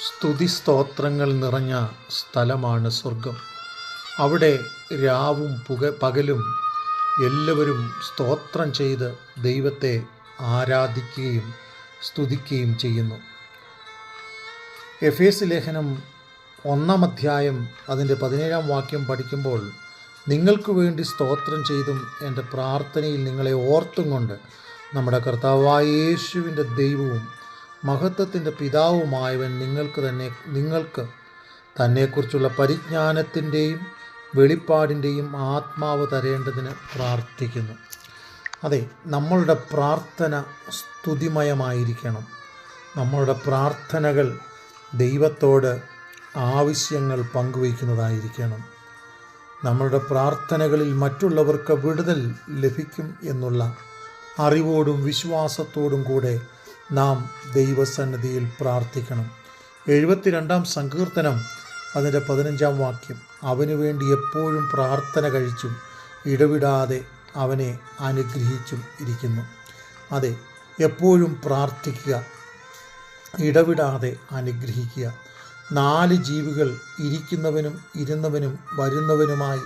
സ്തുതിസ്തോത്രങ്ങൾ നിറഞ്ഞ സ്ഥലമാണ് സ്വർഗം. അവിടെ രാവും പകലും എല്ലാവരും സ്തോത്രം ചെയ്ത് ദൈവത്തെ ആരാധിക്കുകയും സ്തുതിക്കുകയും ചെയ്യുന്നു. എഫേസ്യ ലേഖനം 1-ാം അധ്യായം അതിൻ്റെ 17-ാം വാക്യം പഠിക്കുമ്പോൾ, നിങ്ങൾക്ക് വേണ്ടി സ്തോത്രം ചെയ്തും എൻ്റെ പ്രാർത്ഥനയിൽ നിങ്ങളെ ഓർത്തും കൊണ്ട് നമ്മുടെ കർത്താവായ യേശുവിൻ്റെ ദൈവവും മഹത്വത്തിൻ്റെ പിതാവുമായവൻ നിങ്ങൾക്ക് തന്നെക്കുറിച്ചുള്ള പരിജ്ഞാനത്തിൻ്റെയും വെളിപ്പാടിൻ്റെയും ആത്മാവ് തരേണ്ടതിന് പ്രാർത്ഥിക്കുന്നു. അതെ, നമ്മളുടെ പ്രാർത്ഥന സ്തുതിമയമായിരിക്കണം. നമ്മളുടെ പ്രാർത്ഥനകൾ ദൈവത്തോട് ആവശ്യങ്ങൾ പങ്കുവയ്ക്കുന്നതായിരിക്കണം. നമ്മളുടെ പ്രാർത്ഥനകളിൽ മറ്റുള്ളവർക്ക് വിടുതൽ ലഭിക്കും എന്നുള്ള അറിവോടും വിശ്വാസത്തോടും കൂടെ നാം ദൈവസന്നിധിയിൽ പ്രാർത്ഥിക്കണം. 72-ാം സങ്കീർത്തനം അതിൻ്റെ 15-ാം വാക്യം, അവന് വേണ്ടി എപ്പോഴും പ്രാർത്ഥന കഴിച്ചും ഇടവിടാതെ അവനെ അനുഗ്രഹിച്ചും ഇരിക്കുന്നു. അതെ, എപ്പോഴും പ്രാർത്ഥിക്കുക, ഇടവിടാതെ അനുഗ്രഹിക്കുക. 4 ജീവികൾ, ഇരിക്കുന്നവനും ഇരുന്നവനും വരുന്നവനുമായി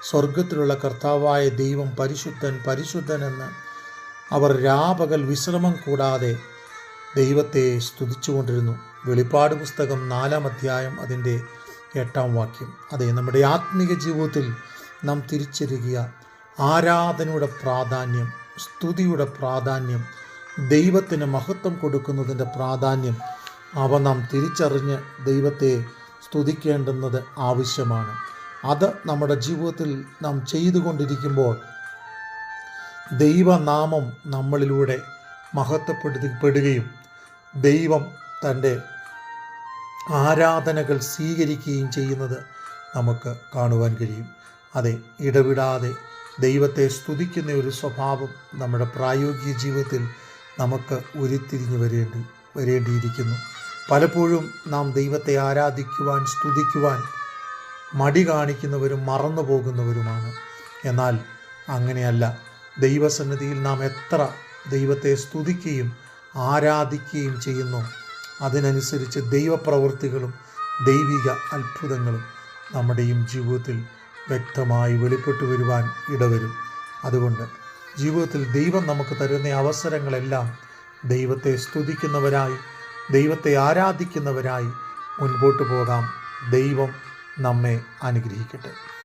സ്വർഗത്തിലുള്ള കർത്താവായ ദൈവം പരിശുദ്ധൻ പരിശുദ്ധൻ എന്ന് അവർ രാപകൽ വിശ്രമം കൂടാതെ ദൈവത്തെ സ്തുതിച്ചുകൊണ്ടിരുന്നു. വെളിപ്പാട് പുസ്തകം 4-ാം അധ്യായം അതിൻ്റെ 8-ാം വാക്യം. അതെ, നമ്മുടെ ആത്മീക ജീവിതത്തിൽ നാം തിരിച്ചറിയുക, ആരാധനയുടെ പ്രാധാന്യം, സ്തുതിയുടെ പ്രാധാന്യം, ദൈവത്തിന് മഹത്വം കൊടുക്കുന്നതിൻ്റെ പ്രാധാന്യം, അവ നാം തിരിച്ചറിഞ്ഞ് ദൈവത്തെ സ്തുതിക്കേണ്ടുന്നത് ആവശ്യമാണ്. അത് നമ്മുടെ ജീവിതത്തിൽ നാം ചെയ്തുകൊണ്ടിരിക്കുമ്പോൾ ദൈവനാമം നമ്മളിലൂടെ മഹത്വപ്പെടുകയും ദൈവം തൻ്റെ ആരാധനകൾ സ്വീകരിക്കുകയും ചെയ്യുന്നത് നമുക്ക് കാണുവാൻ കഴിയും. അതെ, ഇടവിടാതെ ദൈവത്തെ സ്തുതിക്കുന്ന ഒരു സ്വഭാവം നമ്മുടെ പ്രായോഗിക ജീവിതത്തിൽ നമുക്ക് ഉരുത്തിരിഞ്ഞു വരേണ്ടിയിരിക്കുന്നു. പലപ്പോഴും നാം ദൈവത്തെ ആരാധിക്കുവാൻ, സ്തുതിക്കുവാൻ മടി കാണിക്കുന്നവരും മറന്നു പോകുന്നവരുമാണ്. എന്നാൽ അങ്ങനെയല്ല. ദൈവസന്നിധിയിൽ നാം എത്ര ദൈവത്തെ സ്തുതിക്കുകയും ആരാധിക്കുകയും ചെയ്യുന്നു, അതിനനുസരിച്ച് ദൈവപ്രവൃത്തികളും ദൈവിക അത്ഭുതങ്ങളും നമ്മുടെയും ജീവിതത്തിൽ വ്യക്തമായി വെളിപ്പെട്ടു വരുവാൻ ഇടവരും. അതുകൊണ്ട് ജീവിതത്തിൽ ദൈവം നമുക്ക് തരുന്ന അവസരങ്ങളെല്ലാം ദൈവത്തെ സ്തുതിക്കുന്നവരായി, ദൈവത്തെ ആരാധിക്കുന്നവരായി മുൻപോട്ട് പോകാം. ദൈവം നമ്മെ അനുഗ്രഹിക്കട്ടെ.